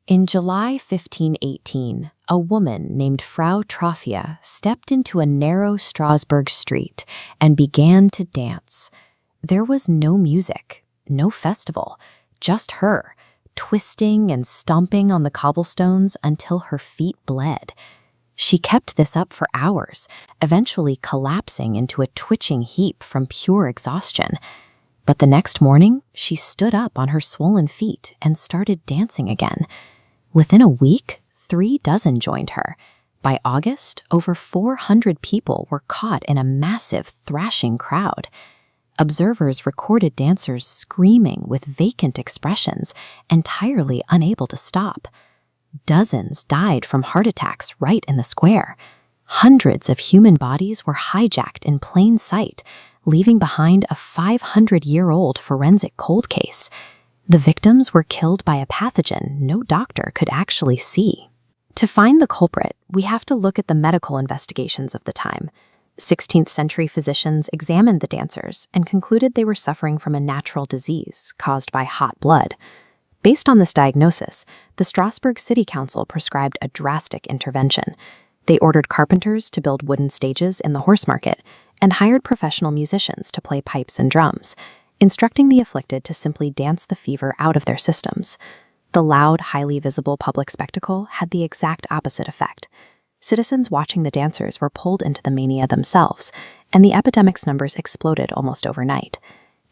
In July 1518, a woman named Frau Trophia stepped into a narrow Strasbourg street and began to dance. There was no music, no festival, just her, twisting and stomping on the cobblestones until her feet bled. She kept this up for hours, eventually collapsing into a twitching heap from pure exhaustion. But the next morning, she stood up on her swollen feet and started dancing again. Within a week, 36 joined her. By August, over 400 people were caught in a massive, thrashing crowd. Observers recorded dancers screaming with vacant expressions, entirely unable to stop. Dozens died from heart attacks right in the square. Hundreds of human bodies were hijacked in plain sight, leaving behind a 500-year-old forensic cold case. The victims were killed by a pathogen no doctor could actually see. To find the culprit, we have to look at the medical investigations of the time. 16th-century physicians examined the dancers and concluded they were suffering from a natural disease caused by hot blood. Based on this diagnosis, the Strasbourg City Council prescribed a drastic intervention. They ordered carpenters to build wooden stages in the horse market and hired professional musicians to play pipes and drums, instructing the afflicted to simply dance the fever out of their systems. The loud, highly visible public spectacle had the exact opposite effect. Citizens watching the dancers were pulled into the mania themselves, and the epidemic's numbers exploded almost overnight.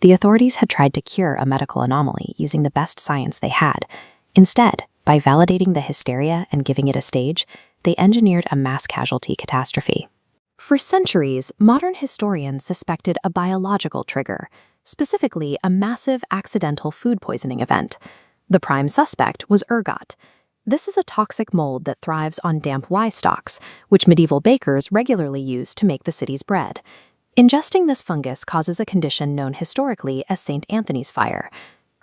The authorities had tried to cure a medical anomaly using the best science they had. Instead, by validating the hysteria and giving it a stage, they engineered a mass casualty catastrophe. For centuries, modern historians suspected a biological trigger, specifically a massive accidental food poisoning event. The prime suspect was ergot. This is a toxic mold that thrives on damp rye stalks, which medieval bakers regularly used to make the city's bread. Ingesting this fungus causes a condition known historically as St. Anthony's fire.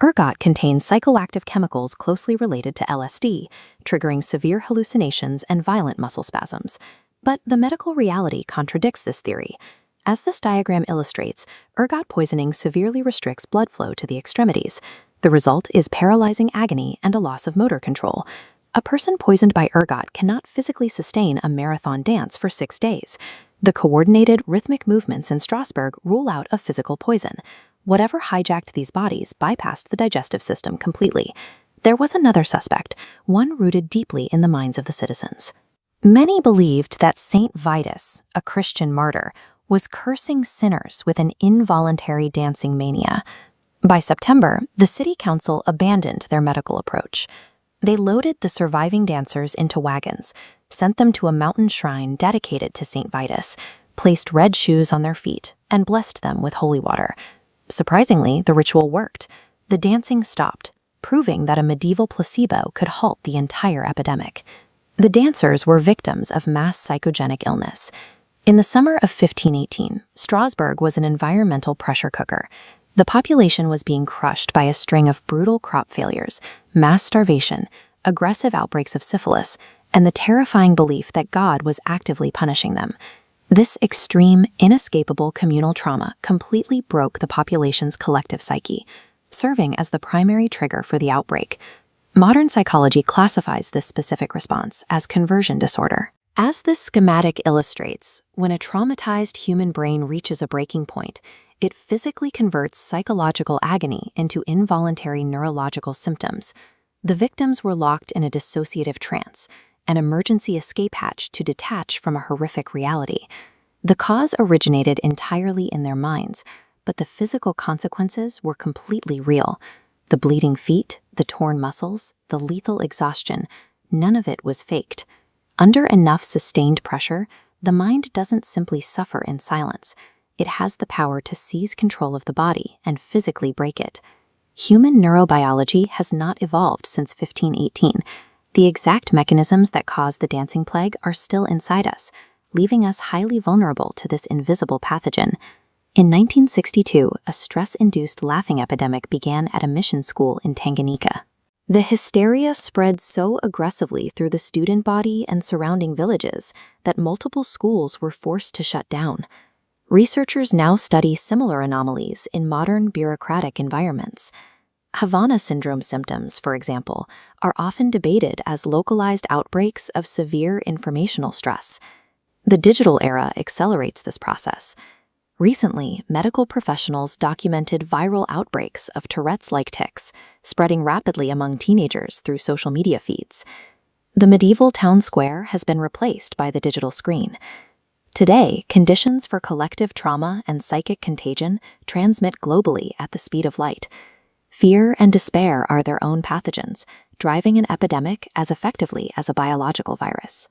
Ergot contains psychoactive chemicals closely related to LSD, triggering severe hallucinations and violent muscle spasms. But the medical reality contradicts this theory. As this diagram illustrates, ergot poisoning severely restricts blood flow to the extremities. The result is paralyzing agony and a loss of motor control. A person poisoned by ergot cannot physically sustain a marathon dance for 6 days. The coordinated, rhythmic movements in Strasbourg rule out a physical poison. Whatever hijacked these bodies bypassed the digestive system completely. There was another suspect, one rooted deeply in the minds of the citizens. Many believed that Saint Vitus, a Christian martyr, was cursing sinners with an involuntary dancing mania. By September, the city council abandoned their medical approach. They loaded the surviving dancers into wagons, sent them to a mountain shrine dedicated to Saint Vitus, placed red shoes on their feet, and blessed them with holy water. Surprisingly, the ritual worked. The dancing stopped, proving that a medieval placebo could halt the entire epidemic. The dancers were victims of mass psychogenic illness. In the summer of 1518, Strasbourg was an environmental pressure cooker. The population was being crushed by a string of brutal crop failures, mass starvation, aggressive outbreaks of syphilis, and the terrifying belief that God was actively punishing them. This extreme, inescapable communal trauma completely broke the population's collective psyche, serving as the primary trigger for the outbreak. Modern psychology classifies this specific response as conversion disorder. As this schematic illustrates, when a traumatized human brain reaches a breaking point, it physically converts psychological agony into involuntary neurological symptoms. The victims were locked in a dissociative trance, an emergency escape hatch to detach from a horrific reality. The cause originated entirely in their minds, but the physical consequences were completely real. The bleeding feet, the torn muscles, the lethal exhaustion, none of it was faked. Under enough sustained pressure, the mind doesn't simply suffer in silence. It has the power to seize control of the body and physically break it. Human neurobiology has not evolved since 1518. The exact mechanisms that cause the dancing plague are still inside us, leaving us highly vulnerable to this invisible pathogen. In 1962, a stress-induced laughing epidemic began at a mission school in Tanganyika. The hysteria spread so aggressively through the student body and surrounding villages that multiple schools were forced to shut down. Researchers now study similar anomalies in modern bureaucratic environments. Havana syndrome symptoms, for example, are often debated as localized outbreaks of severe informational stress. The digital era accelerates this process. Recently, medical professionals documented viral outbreaks of Tourette's-like tics, spreading rapidly among teenagers through social media feeds. The medieval town square has been replaced by the digital screen. Today, conditions for collective trauma and psychic contagion transmit globally at the speed of light. Fear and despair are their own pathogens, driving an epidemic as effectively as a biological virus.